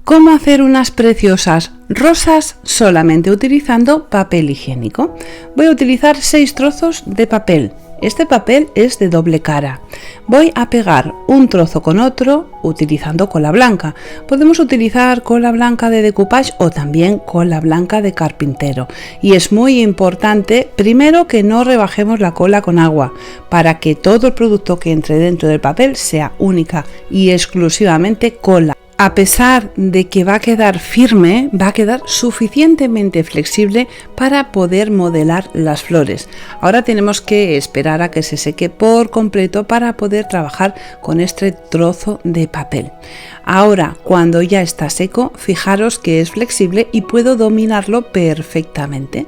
¿Cómo hacer unas preciosas rosas solamente utilizando papel higiénico? Voy a utilizar 6 trozos de papel. Este papel es de doble cara. Voy a pegar un trozo con otro utilizando cola blanca. Podemos utilizar cola blanca de decoupage o también cola blanca de carpintero. Y es muy importante, primero, que no rebajemos la cola con agua para que todo el producto que entre dentro del papel sea única y exclusivamente cola. A pesar de que va a quedar firme, va a quedar suficientemente flexible para poder modelar las flores. Ahora tenemos que esperar a que se seque por completo para poder trabajar con este trozo de papel. Ahora, cuando ya está seco, fijaros que es flexible y puedo dominarlo perfectamente.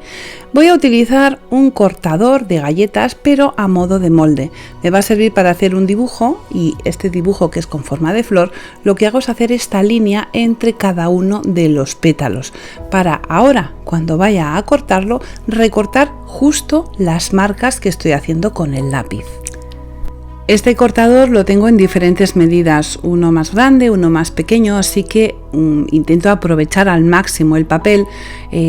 Voy a utilizar un cortador de galletas, pero a modo de molde. Me va a servir para hacer un dibujo, y este dibujo, que es con forma de flor, lo que hago es hacer esta línea entre cada uno de los pétalos, para ahora, cuando vaya a cortarlo, recortar justo las marcas que estoy haciendo con el lápiz. Este cortador lo tengo en diferentes medidas, uno más grande, uno más pequeño, así que intento aprovechar al máximo el papel,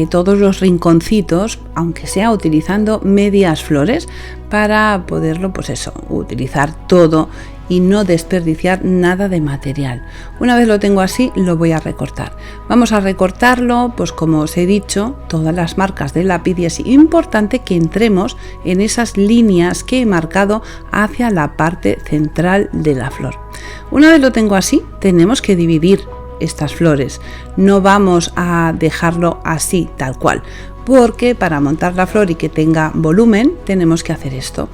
todos los rinconcitos, aunque sea utilizando medias flores, para poderlo, utilizar todo y no desperdiciar nada de material. Una vez lo tengo así, lo voy a recortar. Vamos a recortarlo, pues como os he dicho, todas las marcas del lápiz, y es importante que entremos en esas líneas que he marcado hacia la parte central de la flor. Una vez lo tengo así, tenemos que dividir estas flores. No vamos a dejarlo así, tal cual, porque para montar la flor y que tenga volumen, tenemos que hacer esto.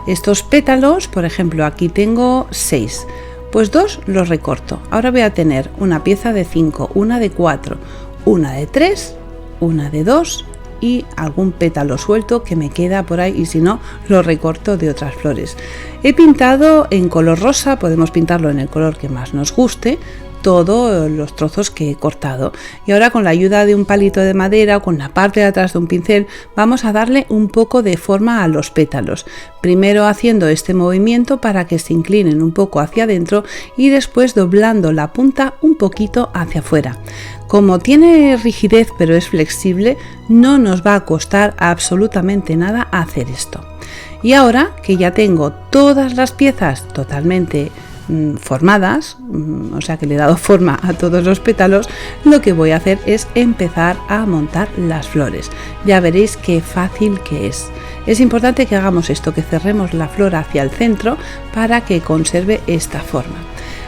Estos pétalos, por ejemplo, aquí tengo 6, pues 2 los recorto. Ahora voy a tener una pieza de 5, una de 4, una de 3, una de 2 y algún pétalo suelto que me queda por ahí, y si no, lo recorto de otras flores. He pintado en color rosa, podemos pintarlo en el color que más nos guste, todos los trozos que he cortado, y ahora con la ayuda de un palito de madera o con la parte de atrás de un pincel vamos a darle un poco de forma a los pétalos, primero haciendo este movimiento para que se inclinen un poco hacia adentro y después doblando la punta un poquito hacia afuera. Como tiene rigidez pero es flexible, no nos va a costar absolutamente nada hacer esto. Y ahora que ya tengo todas las piezas totalmente formadas, o sea que le he dado forma a todos los pétalos, lo que voy a hacer es empezar a montar las flores. Ya veréis qué fácil que es. Es importante que hagamos esto, que cerremos la flor hacia el centro para que conserve esta forma.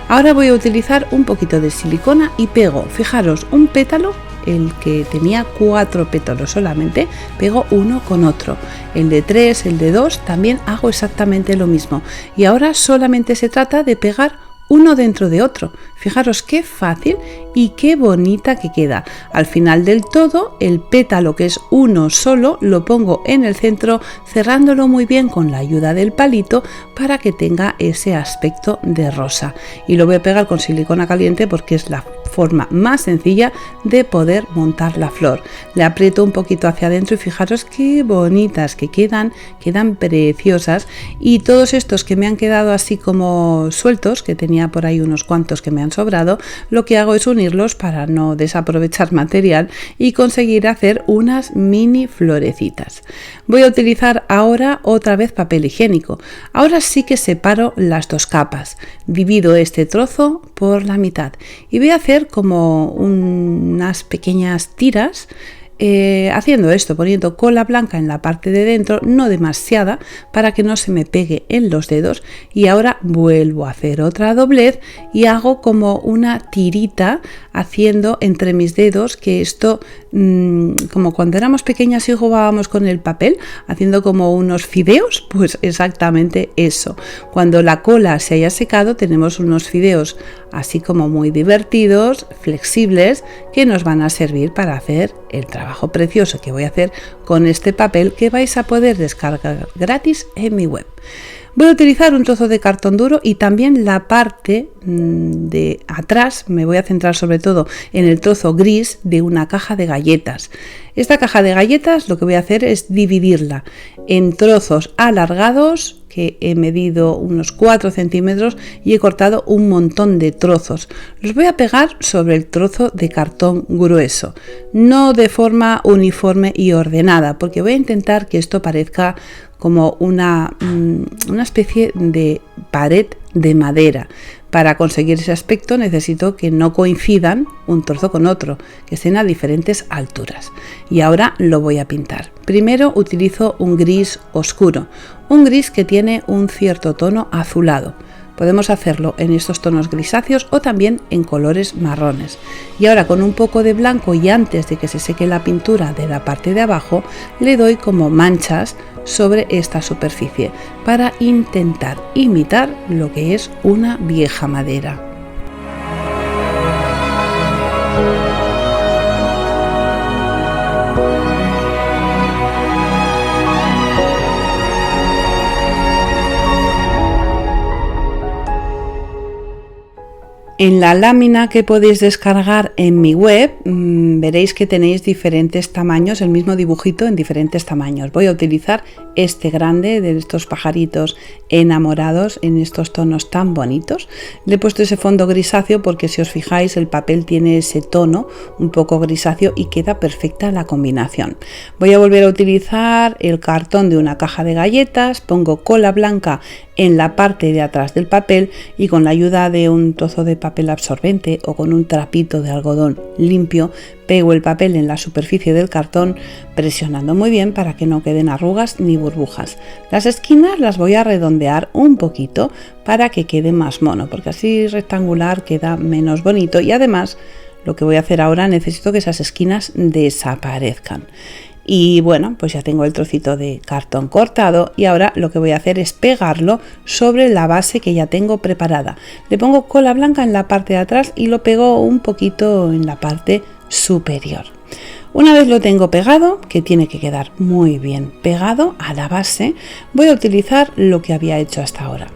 Ahora voy a utilizar un poquito de silicona y pego, fijaros, un pétalo, el que tenía 4 pétalos solamente, pego uno con otro. El de 3, el de 2, también hago exactamente lo mismo. Y ahora solamente se trata de pegar uno dentro de otro. Fijaros qué fácil y qué bonita que queda. Al final del todo, el pétalo, que es uno solo, lo pongo en el centro, cerrándolo muy bien con la ayuda del palito para que tenga ese aspecto de rosa. Y lo voy a pegar con silicona caliente porque es la forma más sencilla de poder montar la flor. Le aprieto un poquito hacia adentro y fijaros qué bonitas que quedan preciosas. Y todos estos que me han quedado así como sueltos, que tenía por ahí unos cuantos que me han sobrado, lo que hago es unirlos para no desaprovechar material y conseguir hacer unas mini florecitas. Voy a utilizar ahora otra vez papel higiénico. Ahora sí que separo las dos capas, divido este trozo por la mitad y voy a hacer como unas pequeñas tiras, haciendo esto, poniendo cola blanca en la parte de dentro, no demasiada para que no se me pegue en los dedos, y ahora vuelvo a hacer otra doblez y hago como una tirita haciendo entre mis dedos, que esto como cuando éramos pequeñas y jugábamos con el papel haciendo como unos fideos, pues exactamente eso. Cuando la cola se haya secado tenemos unos fideos así como muy divertidos, flexibles, que nos van a servir para hacer el trabajo precioso que voy a hacer con este papel, que vais a poder descargar gratis en mi web. Voy a utilizar un trozo de cartón duro y también la parte de atrás. Me voy a centrar sobre todo en el trozo gris de una caja de galletas. Esta caja de galletas lo que voy a hacer es dividirla en trozos alargados que he medido unos 4 centímetros y he cortado un montón de trozos. Los voy a pegar sobre el trozo de cartón grueso, no de forma uniforme y ordenada, porque voy a intentar que esto parezca como una especie de pared de madera. Para conseguir ese aspecto necesito que no coincidan un trozo con otro, que estén a diferentes alturas. Y ahora lo voy a pintar. Primero utilizo un gris oscuro, un gris que tiene un cierto tono azulado. Podemos hacerlo en estos tonos grisáceos o también en colores marrones. Y ahora con un poco de blanco y antes de que se seque la pintura de la parte de abajo, le doy como manchas sobre esta superficie para intentar imitar lo que es una vieja madera. En la lámina que podéis descargar en mi web veréis que tenéis diferentes tamaños, el mismo dibujito en diferentes tamaños. Voy a utilizar este grande de estos pajaritos enamorados en estos tonos tan bonitos. Le he puesto ese fondo grisáceo porque si os fijáis el papel tiene ese tono un poco grisáceo y queda perfecta la combinación. Voy a volver a utilizar el cartón de una caja de galletas, pongo cola blanca en la parte de atrás del papel y con la ayuda de un trozo de papel absorbente o con un trapito de algodón limpio pego el papel en la superficie del cartón presionando muy bien para que no queden arrugas ni burbujas. Las esquinas las voy a redondear un poquito para que quede más mono, porque así rectangular queda menos bonito y además lo que voy a hacer ahora necesito que esas esquinas desaparezcan. Y bueno, pues ya tengo el trocito de cartón cortado y ahora lo que voy a hacer es pegarlo sobre la base que ya tengo preparada. Le pongo cola blanca en la parte de atrás y lo pego un poquito en la parte superior. Una vez lo tengo pegado, que tiene que quedar muy bien pegado a la base, voy a utilizar lo que había hecho hasta ahora.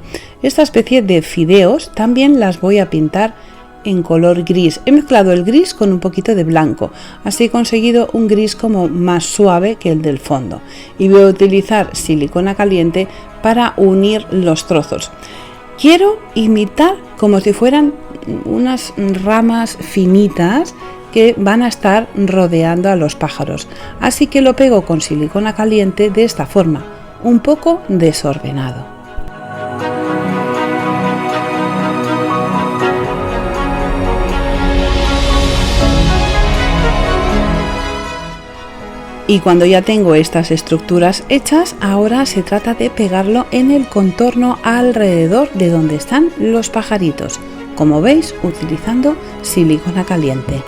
Esta especie de fideos también las voy a pintar en color gris. He mezclado el gris con un poquito de blanco, así he conseguido un gris como más suave que el del fondo y voy a utilizar silicona caliente para unir los trozos. Quiero imitar como si fueran unas ramas finitas que van a estar rodeando a los pájaros, así que lo pego con silicona caliente de esta forma, un poco desordenado. Y cuando ya tengo estas estructuras hechas, ahora se trata de pegarlo en el contorno alrededor de donde están los pajaritos, como veis utilizando silicona caliente.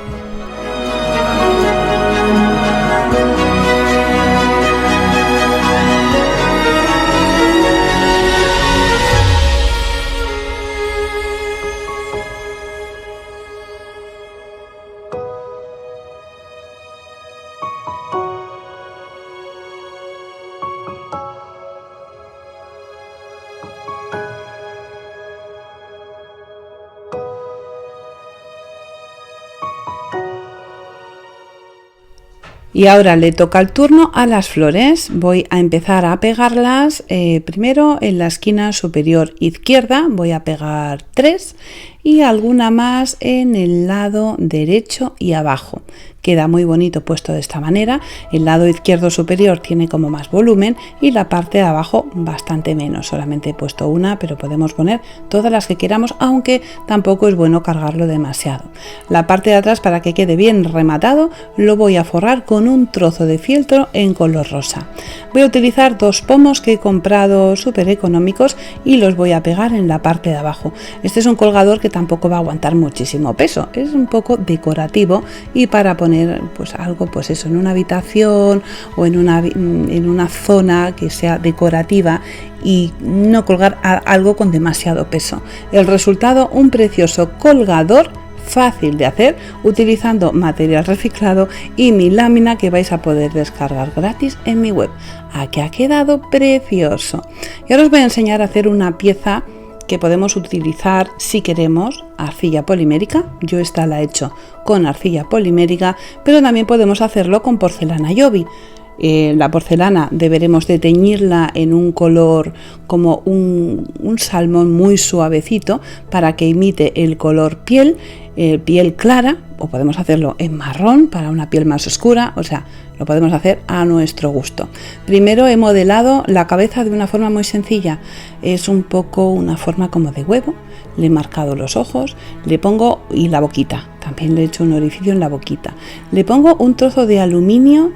Y ahora le toca el turno a las flores. Voy a empezar a pegarlas primero en la esquina superior izquierda, voy a pegar 3 y alguna más en el lado derecho y abajo. Queda muy bonito puesto de esta manera. El lado izquierdo superior tiene como más volumen y la parte de abajo bastante menos. Solamente he puesto una, pero podemos poner todas las que queramos, aunque tampoco es bueno cargarlo demasiado. La parte de atrás, para que quede bien rematado, lo voy a forrar con un trozo de fieltro en color rosa. Voy a utilizar 2 pomos que he comprado súper económicos y los voy a pegar en la parte de abajo. Este es un colgador que tampoco va a aguantar muchísimo peso, es un poco decorativo y para poner pues algo, pues eso, en una habitación o en una zona que sea decorativa y no colgar algo con demasiado peso. El resultado, un precioso colgador fácil de hacer utilizando material reciclado y mi lámina que vais a poder descargar gratis en mi web. Aquí ha quedado precioso. Y ahora os voy a enseñar a hacer una pieza que podemos utilizar si queremos arcilla polimérica. Yo esta la he hecho con arcilla polimérica, pero también podemos hacerlo con porcelana Yobi. La porcelana deberemos de teñirla en un color como un salmón muy suavecito para que imite el color piel clara, o podemos hacerlo en marrón para una piel más oscura, o sea, lo podemos hacer a nuestro gusto. Primero he modelado la cabeza de una forma muy sencilla, es un poco una forma como de huevo, le he marcado los ojos, le pongo y la boquita, también le he hecho un orificio en la boquita, le pongo un trozo de aluminio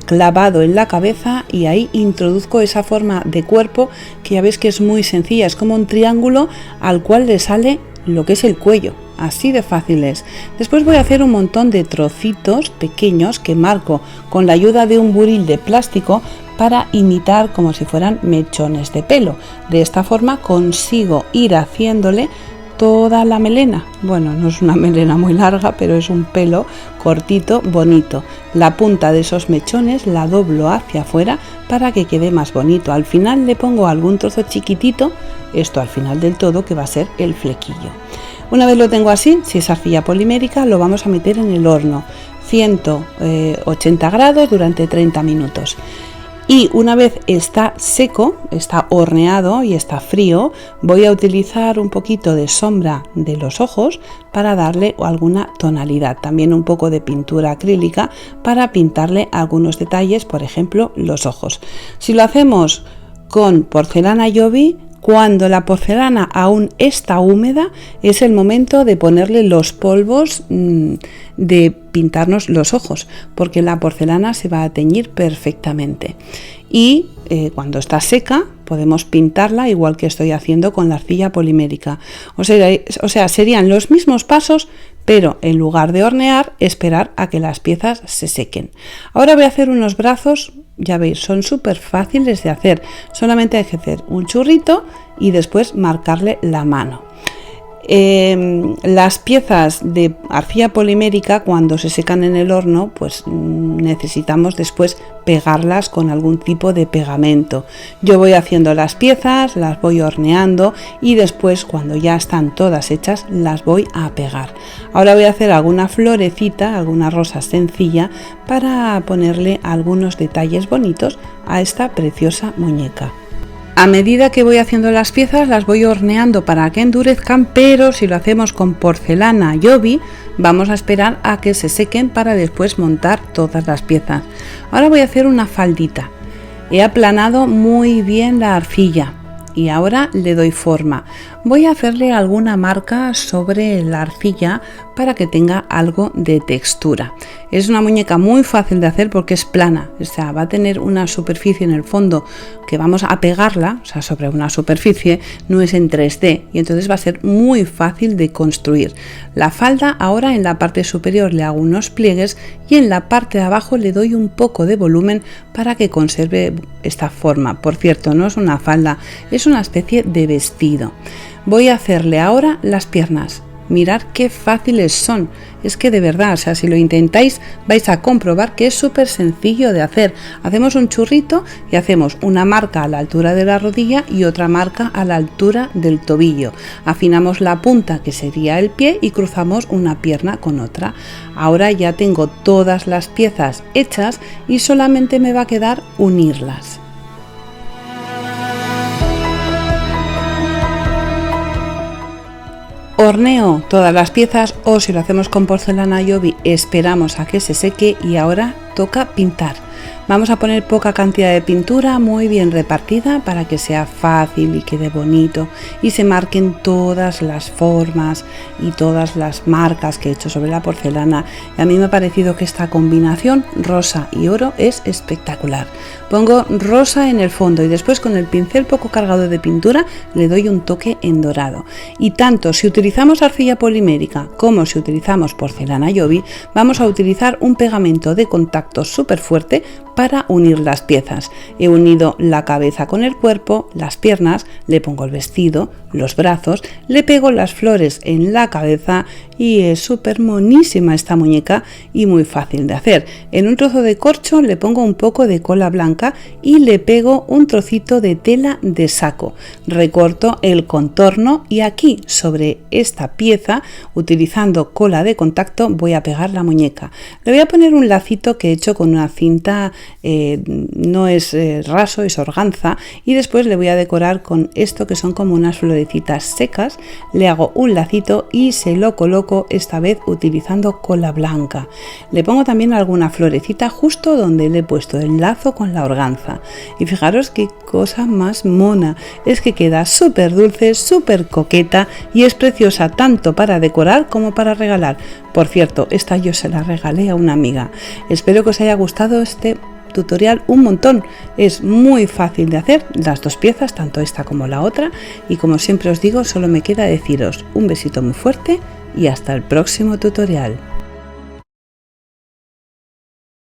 clavado en la cabeza y ahí introduzco esa forma de cuerpo que ya ves que es muy sencilla, es como un triángulo al cual le sale lo que es el cuello, así de fácil es. Después voy a hacer un montón de trocitos pequeños que marco con la ayuda de un buril de plástico para imitar como si fueran mechones de pelo. De esta forma consigo ir haciéndole toda la melena. Bueno, no es una melena muy larga, pero es un pelo cortito, bonito. La punta de esos mechones la doblo hacia afuera para que quede más bonito. Al final le pongo algún trozo chiquitito, esto al final del todo, que va a ser el flequillo. Una vez lo tengo así, si es arcilla polimérica, lo vamos a meter en el horno 180 grados durante 30 minutos. Y una vez está seco, está horneado y está frío, voy a utilizar un poquito de sombra de los ojos para darle alguna tonalidad. También un poco de pintura acrílica para pintarle algunos detalles, por ejemplo, los ojos. Si lo hacemos con porcelana Joby, cuando la porcelana aún está húmeda, es el momento de ponerle los polvos de pintarnos los ojos, porque la porcelana se va a teñir perfectamente. Y cuando está seca, podemos pintarla igual que estoy haciendo con la arcilla polimérica. O sea, serían los mismos pasos, pero en lugar de hornear, esperar a que las piezas se sequen. Ahora voy a hacer unos brazos. Ya veis, son súper fáciles de hacer, solamente hay que hacer un churrito y después marcarle la mano. Las piezas de arcilla polimérica, cuando se secan en el horno, pues necesitamos después pegarlas con algún tipo de pegamento. Yo voy haciendo las piezas, las voy horneando y después, cuando ya están todas hechas, las voy a pegar. Ahora voy a hacer alguna florecita, alguna rosa sencilla para ponerle algunos detalles bonitos a esta preciosa muñeca. A medida que voy haciendo las piezas las voy horneando para que endurezcan, pero si lo hacemos con porcelana Joby vamos a esperar a que se sequen para después montar todas las piezas. Ahora voy a hacer una faldita. He aplanado muy bien la arcilla y ahora le doy forma. Voy a hacerle alguna marca sobre la arcilla para que tenga algo de textura. Es una muñeca muy fácil de hacer porque es plana, o sea, va a tener una superficie en el fondo que vamos a pegarla, o sea, sobre una superficie, no es en 3D y entonces va a ser muy fácil de construir. La falda ahora en la parte superior le hago unos pliegues y en la parte de abajo le doy un poco de volumen para que conserve esta forma. Por cierto, no es una falda, es una especie de vestido. Voy a hacerle ahora las piernas. Mirad qué fáciles son, es que de verdad, o sea, si lo intentáis vais a comprobar que es súper sencillo de hacer. Hacemos un churrito y hacemos una marca a la altura de la rodilla y otra marca a la altura del tobillo. Afinamos la punta, que sería el pie, y cruzamos una pierna con otra. Ahora ya tengo todas las piezas hechas y solamente me va a quedar unirlas. Horneo todas las piezas, o si lo hacemos con porcelana Joby esperamos a que se seque y ahora toca pintar. Vamos a poner poca cantidad de pintura muy bien repartida para que sea fácil y quede bonito y se marquen todas las formas y todas las marcas que he hecho sobre la porcelana. Y a mí me ha parecido que esta combinación rosa y oro es espectacular. Pongo rosa en el fondo y después con el pincel poco cargado de pintura le doy un toque en dorado. Y tanto si utilizamos arcilla polimérica como si utilizamos porcelana Joby, vamos a utilizar un pegamento de contacto súper fuerte para unir las piezas. He unido la cabeza con el cuerpo, las piernas, le pongo el vestido, los brazos, le pego las flores en la cabeza y es súper monísima esta muñeca y muy fácil de hacer. En un trozo de corcho le pongo un poco de cola blanca y le pego un trocito de tela de saco. Recorto el contorno y aquí sobre esta pieza, utilizando cola de contacto, voy a pegar la muñeca. Le voy a poner un lacito que he hecho con una cinta, no es raso, es organza, y después le voy a decorar con esto que son como unas florecitas secas. Le hago un lacito y se lo coloco esta vez utilizando cola blanca. Le pongo también alguna florecita justo donde le he puesto el lazo con la organza y fijaros qué cosa más mona, es que queda súper dulce, súper coqueta y es preciosa tanto para decorar como para regalar. Por cierto, esta yo se la regalé a una amiga. Espero que os haya gustado este tutorial un montón. Es muy fácil de hacer las dos piezas, tanto esta como la otra, y como siempre os digo, solo me queda deciros un besito muy fuerte y hasta el próximo tutorial.